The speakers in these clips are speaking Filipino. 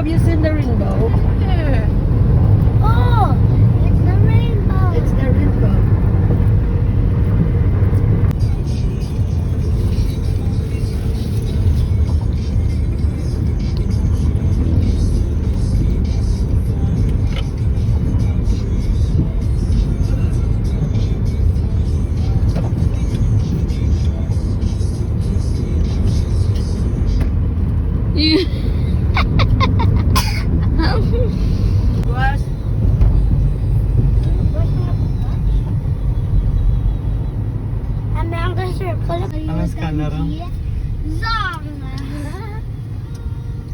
Have you seen the rainbow? Here. Oh, it's the rainbow. It's the rainbow. Was Amanda circle. Anong scanner? Zong.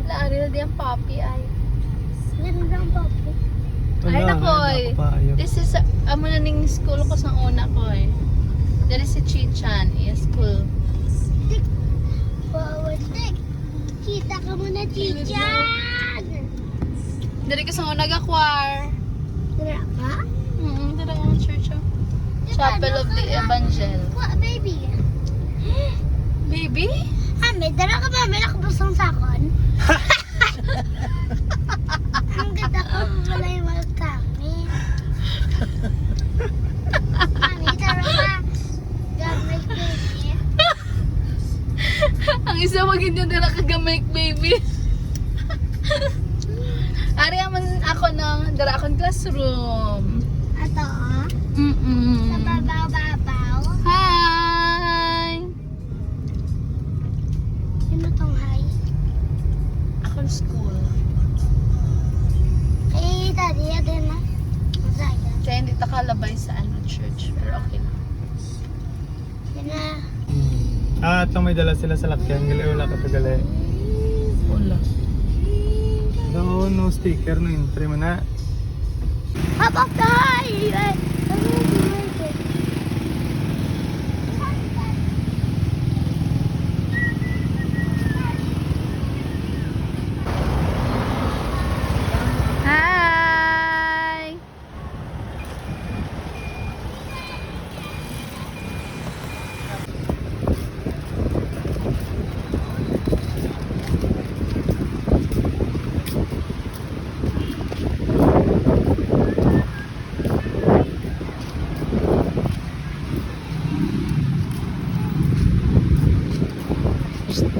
Laaril di ang puppy ay. Gandang papi. Ay nakoy. This is amo na ning school ko sa una ko eh. Dali si Chichan, school. Forward stick. Kita ka muna, Chichan. Dali ka sa una ga-choir. Tira ka? Dali ang church oh. Chapel of the Evangel. What, baby? Baby? Ame, dala ka ba? May nakabusang sakon? Ang ganda ko wala yung mga kami. Mami, tara ka. Gamay baby. Ang isa maging yung dala kagamay baby. Ari aman ako ng dala akong classroom. Ato, sa babaw-babaw. Hi! Sino tong hi? Akong school. Eh, daddy, din na. Masaya. Kaya hindi takalabay sa church. Pero okay lang. Yan na. Ito may dala sila sa lakyan. Gali wala ka tagali. Wala. No sticker no entry mo na. Hop off the highway. Hi!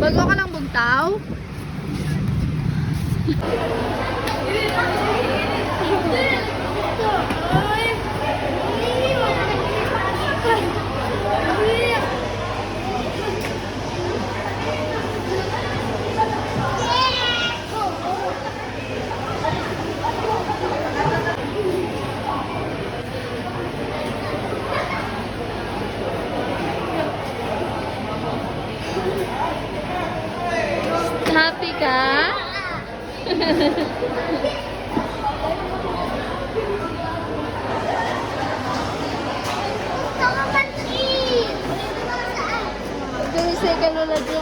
Bago ka lang bugtaw? Happy ka? Ito ka man, Chris. Ito yung second lola dyan.